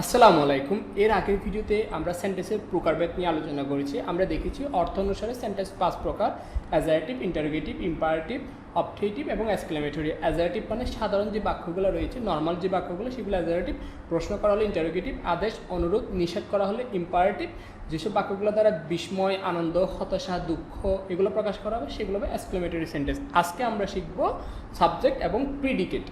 আসসালামু আলাইকুম। এর আগের ভিডিওতে আমরা সেন্টেন্সের প্রকারভেদ নিয়ে আলোচনা করেছি। আমরা দেখেছি অর্থ অনুসারে সেন্টেন্স 5 প্রকার: অ্যাজারটিভ, ইন্টারোগেটিভ, ইম্পারেটিভ, অবজেক্টিভ এবং এক্সক্লেমেটরি। অ্যাজারটিভ মানে সাধারণ যে বাক্যগুলো রয়েছে, নর্মাল যে বাক্যগুলো, সেগুলো অ্যাজারটিভ। প্রশ্ন করা হলে ইন্টারোগেটিভ, আদেশ, অনুরোধ, নিষেধ করা হলে ইম্পারেটিভ। যেসব বাক্যগুলো দ্বারা বিস্ময়, আনন্দ, হতাশা, দুঃখ এগুলো প্রকাশ করা হবে সেগুলো হবে এক্সক্লেমেটরি সেন্টেন্স। আজকে আমরা শিখব সাবজেক্ট এবং প্রিডিকেট।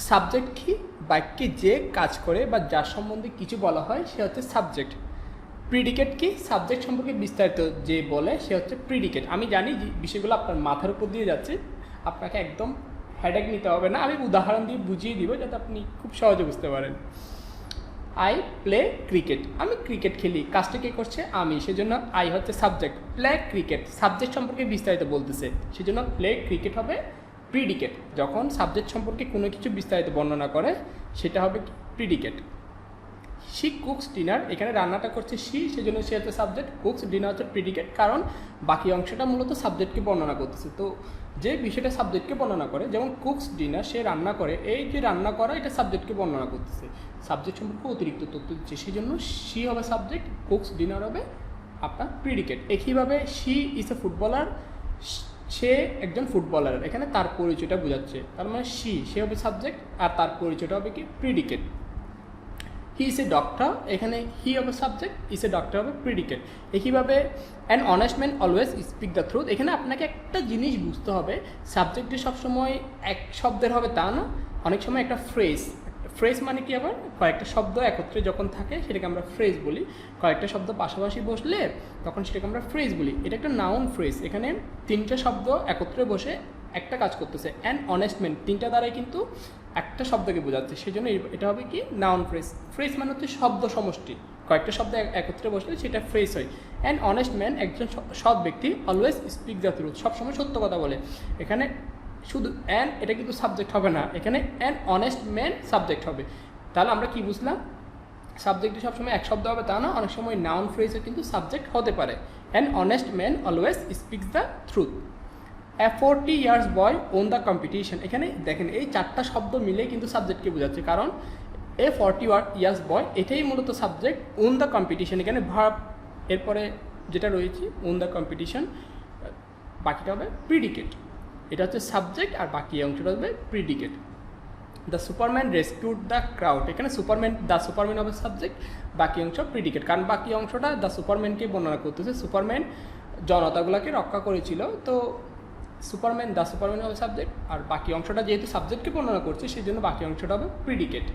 সাবজেক্ট কি? বাক্যে যে কাজ করে বা যার সম্বন্ধে কিছু বলা হয় সে হচ্ছে সাবজেক্ট। প্রিডিকেট কি? সাবজেক্ট সম্পর্কে বিস্তারিত যে বলে সে হচ্ছে প্রিডিকেট। আমি জানি যে বিষয়গুলো আপনার মাথার উপর দিয়ে যাচ্ছে, আপনাকে একদম হেডেক নিতে হবে না, আমি উদাহরণ দিয়ে বুঝিয়ে দিব যাতে আপনি খুব সহজে বুঝতে পারেন। আই প্লে ক্রিকেট, আমি ক্রিকেট খেলি। কাজটা কে করছে? আমি, সেজন্য আই হচ্ছে সাবজেক্ট। প্লে ক্রিকেট সাবজেক্ট সম্পর্কে বিস্তারিত বলতেছে, সেজন্য প্লে ক্রিকেট হবে প্রিডিকেট। যখন সাবজেক্ট সম্পর্কে কোনো কিছু বিস্তারিত বর্ণনা করে সেটা হবে প্রিডিকেট। শি কুকস ডিনার, এখানে রান্নাটা করছে শি, সেজন্য সে হচ্ছে সাবজেক্ট। কুকস ডিনার হচ্ছে প্রিডিকেট, কারণ বাকি অংশটা মূলত সাবজেক্টকে বর্ণনা করতেছে। তো যে বিষয়টা সাবজেক্টকে বর্ণনা করে, যেমন কুকস ডিনার, সে রান্না করে, এই যে রান্না করা এটা সাবজেক্টকে বর্ণনা করতেছে, সাবজেক্ট সম্পর্কে অতিরিক্ত তথ্য দিচ্ছে, সেই জন্য শি হবে সাবজেক্ট, কুকস ডিনার হবে আপনার প্রিডিকেট। একইভাবে শি ইজ এ ফুটবলার, সে একজন ফুটবলার, এখানে তার পরিচয়টা বোঝাচ্ছে, তার মানে সে হবে সাবজেক্ট আর তার পরিচয়টা হবে কি predicate. He is a doctor, এখানে হি হবে সাবজেক্ট, ইজ এ ডক্টর হবে প্রিডিকেট। একইভাবে an honest man always speak the truth, এখানে আপনাকে একটা জিনিস বুঝতে হবে, সাবজেক্টে সবসময় এক শব্দের হবে তা না, অনেক সময় একটা ফ্রেজ। ফ্রেজ মানে কি? আবার কয়েকটা শব্দ একত্রে যখন থাকে সেটাকে আমরা ফ্রেজ বলি। কয়েকটা শব্দ পাশাপাশি বসলে তখন সেটাকে আমরা ফ্রেজ বলি। এটা একটা নাউন ফ্রেজ, এখানে তিনটা শব্দ একত্রে বসে একটা কাজ করতেছে। অ্যান অনেস্ট ম্যান, তিনটা দ্বারাই কিন্তু একটা শব্দকে বোঝাচ্ছে, সেই জন্য এটা হবে কি নাউন ফ্রেজ। ফ্রেজ মানে হচ্ছে শব্দ সমষ্টি, কয়েকটা শব্দ একত্রে বসলে সেটা ফ্রেজ হয়। অ্যান অনেস্ট ম্যান, একজন সৎ ব্যক্তি, অলওয়েজ স্পিক দ্য ট্রুথ, সবসময় সত্য কথা বলে। এখানে শুধু অ্যান, এটা কিন্তু সাবজেক্ট হবে না, এখানে অ্যান অনেস্ট ম্যান সাবজেক্ট হবে। তাহলে আমরা কি বুঝলাম? সাবজেক্টে সবসময় এক শব্দ হবে তা না, অনেক সময় নাউন ফ্রেজে কিন্তু সাবজেক্ট হতে পারে। An honest man always speaks the truth. A 40 years boy won the competition, এখানে দেখেন এই চারটা শব্দ মিলে কিন্তু সাবজেক্টকে বোঝাচ্ছে, কারণ এ 40 ইয়ার্স বয় এটাই মূলত সাবজেক্ট। ওন দ্য কম্পিটিশন, এখানে ভার্ব এরপরে যেটা রয়েছে ওন দ্য কম্পিটিশন, বাকিটা হবে প্রিডিকেট। এটা হচ্ছে সাবজেক্ট আর বাকি অংশটা হবে predicate. The Superman rescued the crowd, এখানে দ্য সুপারম্যান হবে সাবজেক্ট, বাকি অংশ প্রিডিকেট, কারণ বাকি অংশটা দ্য সুপারম্যানকে বর্ণনা করতেছে। সুপারম্যান জনতাগুলোকে রক্ষা করেছিল, তো দ্য সুপারম্যান হবে সাবজেক্ট, আর বাকি অংশটা যেহেতু সাবজেক্টকে বর্ণনা করছে সেই জন্য বাকি অংশটা হবে predicate.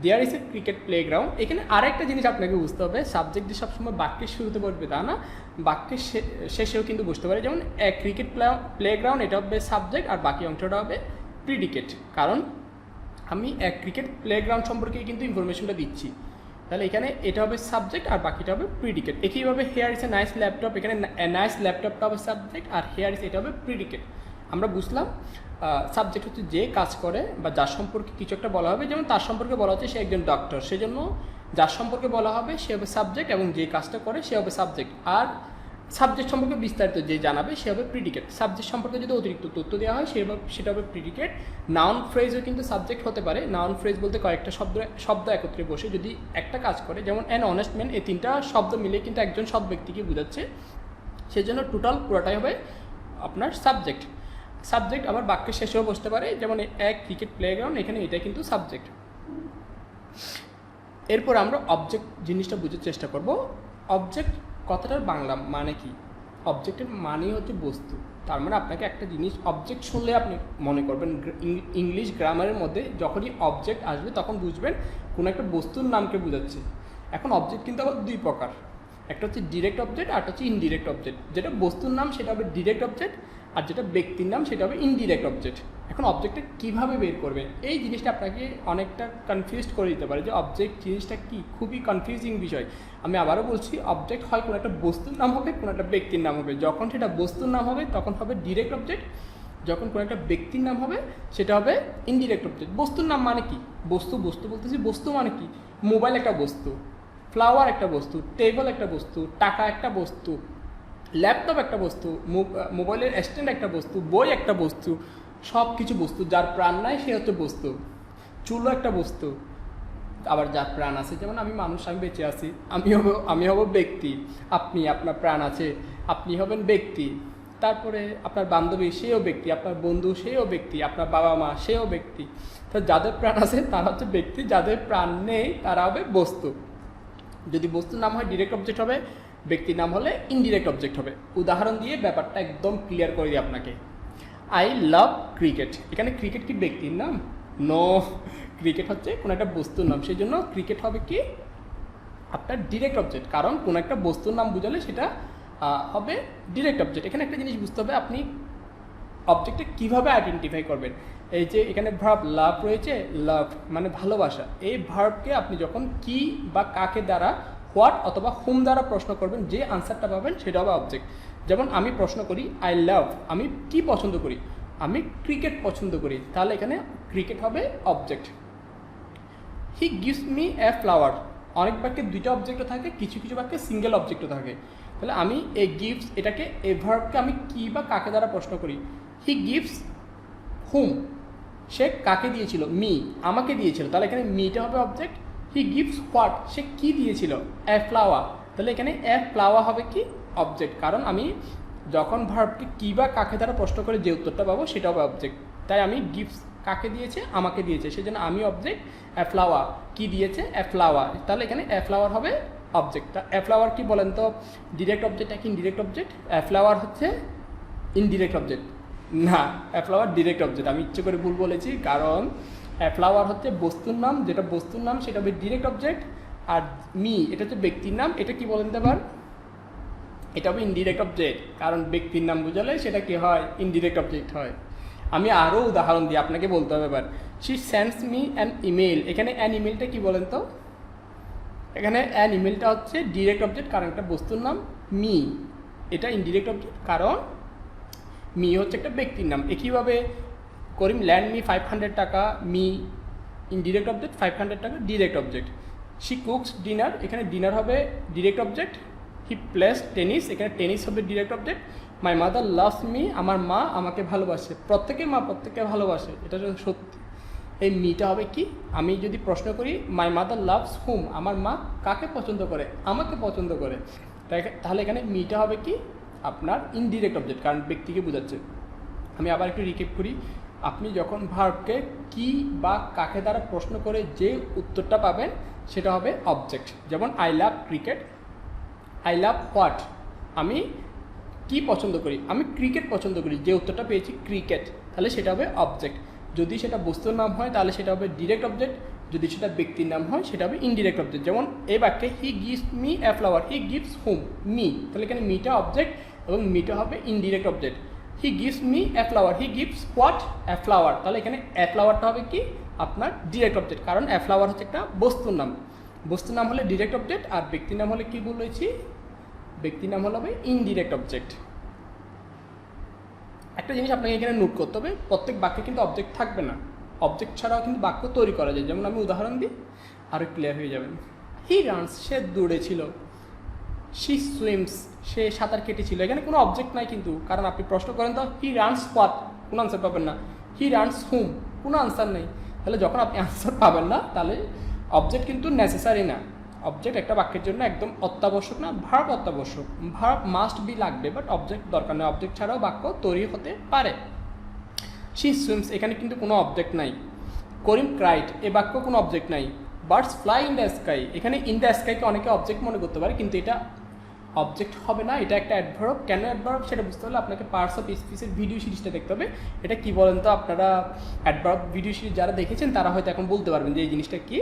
There is a cricket playground, এখানে আরেকটা জিনিস আপনাকে বুঝতে হবে, সাবজেক্ট যে সবসময় বাক্যের শুরুতে বসবে তা না, বাক্যের শেষেও কিন্তু বুঝতে পারে। যেমন ক্রিকেট প্লেগ্রাউন্ড, এটা হবে সাবজেক্ট আর বাকি অংশটা হবে প্রিডিকেট, কারণ আমি ক্রিকেট প্লেগ্রাউন্ড সম্পর্কে কিন্তু ইনফরমেশনটা দিচ্ছি। তাহলে এখানে এটা হবে সাবজেক্ট আর বাকিটা হবে প্রিডিকেট। একইভাবে hair is a nice laptop, এখানে নাইস ল্যাপটপটা হবে সাবজেক্ট আর হেয়ার ইজ এটা হবে প্রিডিকেট। আমরা বুঝলাম সাবজেক্ট হচ্ছে যে কাজ করে বা যার সম্পর্কে কিছু একটা বলা হবে, যেমন তার সম্পর্কে বলা হচ্ছে সে একজন ডক্টর, সেজন্য যার সম্পর্কে বলা হবে সে হবে সাবজেক্ট এবং যে কাজটা করে সে হবে সাবজেক্ট। আর সাবজেক্ট সম্পর্কে বিস্তারিত যে জানাবে সে হবে প্রিডিকেট। সাবজেক্ট সম্পর্কে যদি অতিরিক্ত তথ্য দেওয়া হয় সেটা হবে প্রিডিকেট। নাউন ফ্রেজও কিন্তু সাবজেক্ট হতে পারে। নাউন ফ্রেজ বলতে কয়েকটা শব্দ একত্রে বসে যদি একটা কাজ করে, যেমন অ্যান অনেস্ট ম্যান, এই তিনটা শব্দ মিলে কিন্তু একজন সৎ ব্যক্তিকে বোঝাচ্ছে, সেজন্য টোটাল পুরোটাই হবে আপনার সাবজেক্ট। সাবজেক্ট আবার বাক্যের শেষেও বসতে পারে, যেমন এক ক্রিকেট প্লেগ্রাউন্ড, এখানে এটা কিন্তু সাবজেক্ট। এরপর আমরা অবজেক্ট জিনিসটা বুঝার চেষ্টা করব। অবজেক্ট কথাটার বাংলা মানে কি? অবজেক্টের মানে হচ্ছে বস্তু। তার মানে আপনাকে একটা জিনিস অবজেক্ট শুনলে আপনি মনে করবেন, ইংলিশ গ্রামারের মধ্যে যখনই অবজেক্ট আসবে তখন বুঝবেন কোনো একটা বস্তুর নামকে বোঝাচ্ছে। এখন অবজেক্ট কিন্তু আবার দুই প্রকার, একটা হচ্ছে ডিরেক্ট অবজেক্ট আর একটা হচ্ছে ইনডিরেক্ট অবজেক্ট। যেটা বস্তুর নাম সেটা হবে ডিরেক্ট অবজেক্ট, আর যেটা ব্যক্তির নাম সেটা হবে ইনডিরেক্ট অবজেক্ট। এখন অবজেক্টটা কীভাবে বের করবেন, এই জিনিসটা আপনাকে অনেকটা কনফিউজড করে দিতে পারে যে অবজেক্ট জিনিসটা কী, খুবই কনফিউজিং বিষয়। আমি আবারও বলছি, অবজেক্ট হয় কোনো একটা বস্তুর নাম হবে, কোনো একটা ব্যক্তির নাম হবে। যখন সেটা বস্তুর নাম হবে তখন হবে ডিরেক্ট অবজেক্ট, যখন কোনো একটা ব্যক্তির নাম হবে সেটা হবে ইনডিরেক্ট অবজেক্ট। বস্তুর নাম মানে কি? বস্তু বলতেছি, বস্তু মানে কি? মোবাইল একটা বস্তু, ফ্লাওয়ার একটা বস্তু, টেবিল একটা বস্তু, টাকা একটা বস্তু, ল্যাপটপ একটা বস্তু, মোবাইলের স্ট্যান্ড একটা বস্তু, বই একটা বস্তু, সব কিছু বস্তু। যার প্রাণ নাই সে হচ্ছে বস্তু। চুলো একটা বস্তু, আবার যার প্রাণ আছে, যেমন আমি মানুষ, আমি বেঁচে আছি, আমি হব ব্যক্তি। আপনি, আপনার প্রাণ আছে, আপনি হবেন ব্যক্তি। তারপরে আপনার বান্ধবী, সেও ব্যক্তি, আপনার বন্ধু, সেও ব্যক্তি, আপনার বাবা মা, সেও ব্যক্তি। তো যাদের প্রাণ আছে তারা হচ্ছে ব্যক্তি, যাদের প্রাণ নেই তারা হবে বস্তু। যদি বস্তুর নাম হয় ডিরেক্ট অবজেক্ট হবে, ব্যক্তির নাম হলে ইনডিরেক্ট অবজেক্ট হবে। উদাহরণ দিয়ে ব্যাপারটা একদম ক্লিয়ার করে দিই আপনাকে। আই লাভ ক্রিকেট, এখানে ক্রিকেট কি ব্যক্তির নাম? নো, ক্রিকেট হচ্ছে কোনো একটা বস্তুর নাম, সেই জন্য ক্রিকেট হবে কি আপনার ডিরেক্ট অবজেক্ট, কারণ কোনো একটা বস্তুর নাম বুঝালে সেটা হবে ডিরেক্ট অবজেক্ট। এখানে একটা জিনিস বুঝতে হবে, আপনি অবজেক্টটা কীভাবে আইডেন্টিফাই করবেন। এই যে এখানে ভার্ব লাভ রয়েছে, লাভ মানে ভালোবাসা, এই ভার্বকে আপনি যখন কি বা কাকে দ্বারা, হোয়াট অথবা হুম দ্বারা প্রশ্ন করবেন, যে আনসারটা পাবেন সেটা হবে অবজেক্ট। যেমন আমি প্রশ্ন করি আই লাভ, আমি কি পছন্দ করি? আমি ক্রিকেট পছন্দ করি, তাহলে এখানে ক্রিকেট হবে object. He gives me a flower, অনেক বাক্যে দুইটা অবজেক্টও থাকে, কিছু কিছু বাক্যে সিঙ্গেল অবজেক্টও থাকে। তাহলে আমি এ গিভস, এটাকে এ ভার্বকে আমি কি বা কাকে দ্বারা প্রশ্ন করি। হি গিভস হুম, সে কাকে দিয়েছিল? মি, আমাকে দিয়েছিল, তাহলে এখানে মিটা হবে অবজেক্ট। হি গিভস হোয়াট, সে কি দিয়েছিল? এ ফ্লাওয়ার, তাহলে এখানে এ ফ্লাওয়ার হবে কি অবজেক্ট, কারণ আমি যখন ভার্বকে কি বা কাকে দ্বারা প্রশ্ন করে যে উত্তরটা পাবো সেটা হবে অবজেক্ট। তাই আমি গিভস কাকে দিয়েছে? আমাকে দিয়েছে, সেই জন্য আমি অবজেক্ট। এ ফ্লাওয়ার কি দিয়েছে? এ ফ্লাওয়ার, তাহলে এখানে এ ফ্লাওয়ার হবে অবজেক্টটা। এ ফ্লাওয়ার কি বলেন তো, ডিরেক্ট অবজেক্ট নাকি ইনডিরেক্ট অবজেক্ট? এ ফ্লাওয়ার হচ্ছে ইনডিরেক্ট অবজেক্ট না, এ ফ্লাওয়ার ডিরেক্ট অবজেক্ট। আমি ইচ্ছে করে ভুল বলেছি, কারণ এ ফ্লাওয়ার হচ্ছে বস্তুর নাম, যেটা বস্তুর নাম সেটা হবে ডিরেক্ট অবজেক্ট। আর মি এটা হচ্ছে ব্যক্তির নাম, এটা কি বলেন দিতে পার, এটা হবে ইনডিরেক্ট অবজেক্ট, কারণ ব্যক্তির নাম বুঝালে সেটা কি হয়? ইনডিরেক্ট অবজেক্ট হয়। আমি আরও উদাহরণ দিই, আপনাকে বলতে হবে এবার। She sends me an email, এখানে অ্যান ইমেলটা কি বলেন তো? এখানে অ্যান ইমেলটা হচ্ছে ডিরেক্ট অবজেক্ট, কারণ একটা বস্তুর নাম। মি এটা ইনডিরেক্ট অবজেক্ট, কারণ মি হচ্ছে একটা ব্যক্তির নাম। একইভাবে করিম ল্যান্ড মি 500 টাকা, মি ইনডিরেক্ট অবজেক্ট, 500 টাকা direct object. She cooks dinner, এখানে ডিনার হবে direct object. He plays tennis, এখানে টেনিস হবে direct object. My mother loves me, আমার মা আমাকে ভালোবাসে। প্রত্যেকে মা প্রত্যেককে ভালোবাসে, এটা সত্যি। এই মিটা হবে কি, আমি যদি প্রশ্ন করি মাই মাদার লাভস হুম, আমার মা কাকে পছন্দ করে? আমাকে পছন্দ করে। তাহলে এখানে মিটা হবে কি আপনার ইনডিরেক্ট অবজেক্ট, কারণ ব্যক্তিকে বোঝাচ্ছে। আমি আবার একটু রিকেপ করি। আপনি যখন ভার্বকে কি বা কাকে দ্বারা প্রশ্ন করে যে উত্তরটা পাবেন সেটা হবে অবজেক্ট। যেমন I love cricket, I love what, আমি কি পছন্দ করি? আমি ক্রিকেট পছন্দ করি, যে উত্তরটা পেয়েছি ক্রিকেট, তাহলে সেটা হবে অবজেক্ট। যদি সেটা বস্তুর নাম হয় তাহলে সেটা হবে ডিরেক্ট অবজেক্ট, যদি সেটা ব্যক্তির নাম হয় সেটা হবে ইনডিরেক্ট অবজেক্ট। যেমন এই বাক্যে he gives me a flower, he gives hmm? Me, তাহলে এখানে মিটা অবজেক্ট এবং মিটা হবে indirect object. He gives me a flower, he gives what? A flower, তাহলে এখানে এ ফ্লাওয়ারটা হবে কি আপনার ডিরেক্ট অবজেক্ট, কারণ এ ফ্লাওয়ার হচ্ছে একটা বস্তুর নাম। বস্তুর নাম হলে ডিরেক্ট অবজেক্ট, আর ব্যক্তির নাম হলে কি বলেছি? ব্যক্তির নাম হলো হবে ইনডিরেক্ট অবজেক্ট। একটা জিনিস আপনাকে এখানে নোট করতে হবে, প্রত্যেক বাক্যে কিন্তু অবজেক্ট থাকবে না, অবজেক্ট ছাড়াও কিন্তু বাক্য তৈরি করা যায়। যেমন আমি উদাহরণ দিই, আরও ক্লিয়ার হয়ে যাবেন। হি রানস, সে দৌড়েছিল। শি সুইমস, সে সাঁতার কেটেছিল। এখানে কোনো অবজেক্ট নাই কিন্তু, কারণ আপনি প্রশ্ন করেন তো হি রানস হোয়াট, কোনো আনসার পাবেন না। হি রানস হুম, কোনো আনসার নেই। তাহলে যখন আপনি আনসার পাবেন না, তাহলে অবজেক্ট কিন্তু নেসেসারি না। অবজেক্ট একটা বাক্যের জন্য একদম অত্যাবশ্যক না, ভার্ব অত্যাবশ্যক। ভার্ব মাস্ট বি লাগবে, বাট অবজেক্ট দরকার নেই। অবজেক্ট ছাড়াও বাক্য তৈরি হতে পারে। শি সুইমস, এখানে কিন্তু কোনো অবজেক্ট নাই। করিম ক্রাইড, এ বাক্য কোনো অবজেক্ট নাই। Birds fly in the sky, এখানে ইন দ্য স্কাইকে অনেকে অবজেক্ট মনে করতে পারে, কিন্তু এটা অবজেক্ট হবে না, এটা একটা অ্যাডভার্ব। কেন অ্যাডভার্ব সেটা বুঝতে হলে আপনাকে পার্টস অফ স্পিচের ভিডিও সিরিজটা দেখতে হবে। এটা কি বলেন তো, আপনারা অ্যাডভার্ব ভিডিও সিরিজ যারা দেখেছেন তারা হয়তো এখন বলতে পারবেন যে এই জিনিসটা কি।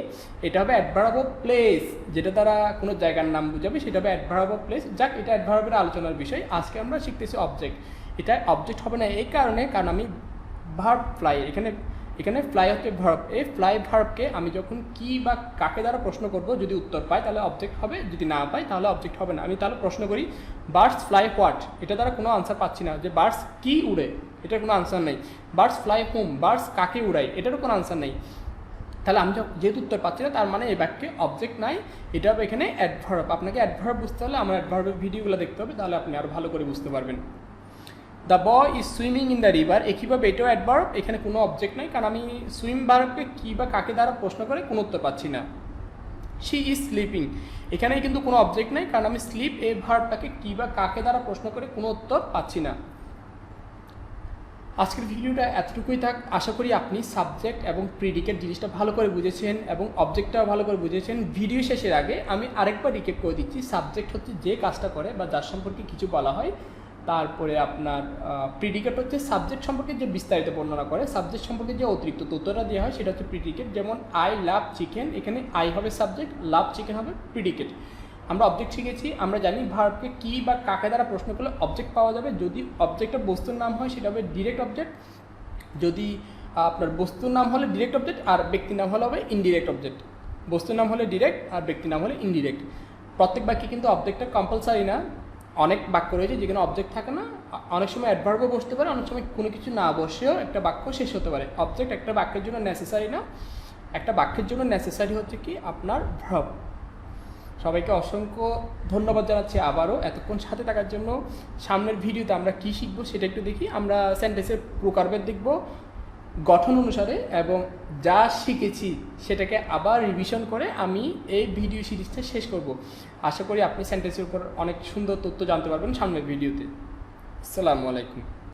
এটা হবে অ্যাডভার্ব অফ প্লেস, যেটা দ্বারা কোনো জায়গার নাম বুঝাবে, সেটা হবে অ্যাডভার্ব অফ প্লেস। যাক, এটা অ্যাডভার্বের আলোচনার বিষয়। আজকে আমরা শিখতেছি অবজেক্ট। এটা অবজেক্ট হবে না এই কারণে, কারণ আমি ভার্ব ফ্লাই, এখানে ফ্লাই হচ্ছে ভার্ব। এই ফ্লাই ভার্বকে আমি যখন কি বা কাকে দ্বারা প্রশ্ন করব, যদি উত্তর পাই তাহলে অবজেক্ট হবে, যদি না পাই তাহলে অবজেক্ট হবে না। আমি তাহলে প্রশ্ন করি বার্ডস ফ্লাই হোয়াট, এটা দ্বারা কোনো আনসার পাচ্ছি না, যে বার্ডস কি উড়ে, এটার কোনো আনসার নেই। বার্ডস ফ্লাই হোম, বার্ডস কাকে উড়ায়, এটারও কোনো আনসার নেই। তাহলে আমি যেহেতু উত্তর পাচ্ছি না, তার মানে এই বাক্যে অবজেক্ট নাই। এটা হবে এখানে অ্যাডভার্ব। আপনাকে অ্যাডভার্ব বুঝতে হলে আমার অ্যাডভার্বের ভিডিওগুলো দেখতে হবে, তাহলে আপনি আরও ভালো করে বুঝতে পারবেন। The boy is swimming in the river, একইভাবে এটাও অ্যাডভার্ব, এখানে কোনো অবজেক্ট নাই, কারণ আমি সুইম ভার্বকে কি বা কাকে দ্বারা প্রশ্ন করে কোনো উত্তর পাচ্ছি না। শি ইজ স্লিপিং, এখানে কিন্তু কোনো অবজেক্ট নেই, কারণ আমি স্লিপ এই ভার্বটাকে কী বা কাকে দ্বারা প্রশ্ন করে কোনো উত্তর পাচ্ছি না। আজকের ভিডিওটা এতটুকুই থাক। আশা করি আপনি সাবজেক্ট এবং প্রিডিকেট জিনিসটা ভালো করে বুঝেছেন এবং অবজেক্টটাও ভালো করে বুঝেছেন। ভিডিও শেষের আগে আমি আরেকবার রিকেপ করে দিচ্ছি। সাবজেক্ট হচ্ছে যে কাজটা করে বা যার সম্পর্কে কিছু বলা হয়, তারপরে আপনার প্রিডিকেট হচ্ছে সাবজেক্ট সম্পর্কে যে বিস্তারিত বর্ণনা করে, সাবজেক্ট সম্পর্কে যে অতিরিক্ত তথ্যটা দেওয়া হয় সেটা হচ্ছে প্রিডিকেট। যেমন আই লাভ চিকেন, এখানে আই হবে সাবজেক্ট, লাভ চিকেন হবে প্রিডিকেট। আমরা অবজেক্ট শিখেছি, আমরা জানি ভার্বকে কী বা কাকে দ্বারা প্রশ্ন করলে অবজেক্ট পাওয়া যাবে। যদি অবজেক্টের বস্তুর নাম হয় সেটা হবে ডিরেক্ট অবজেক্ট, যদি আপনার বস্তুর নাম হলে ডিরেক্ট অবজেক্ট আর ব্যক্তির নাম হলে হবে ইনডিরেক্ট অবজেক্ট। বস্তুর নাম হলে ডিরেক্ট আর ব্যক্তির নাম হলে ইনডিরেক্ট। প্রত্যেক বাক্যে কিন্তু অবজেক্টটা কম্পালসারি না, অনেক বাক্য রয়েছে যেখানে অবজেক্ট থাকে না। অনেক সময় অ্যাডভার্বও বসতে পারে, অনেক সময় কোনো কিছু না বসেও একটা বাক্য শেষ হতে পারে। অবজেক্ট একটা বাক্যের জন্য নেসেসারি না, একটা বাক্যের জন্য নেসেসারি হচ্ছে কি আপনার ভার্ব। সবাইকে অসংখ্য ধন্যবাদ জানাচ্ছি আবারও এতক্ষণ সাথে থাকার জন্য। সামনের ভিডিওতে আমরা কী শিখবো সেটা একটু দেখি। আমরা সেন্টেন্সের প্রকারভেদ দেখব গঠন অনুসারে, এবং যা শিখেছি সেটাকে আবার রিভিশন করে আমি এই ভিডিও সিরিজটা শেষ করব। আশা করি আপনি সেন্টেন্সের উপর অনেক সুন্দর তথ্য জানতে পারবেন সামনের ভিডিওতে। আসসালামু আলাইকুম।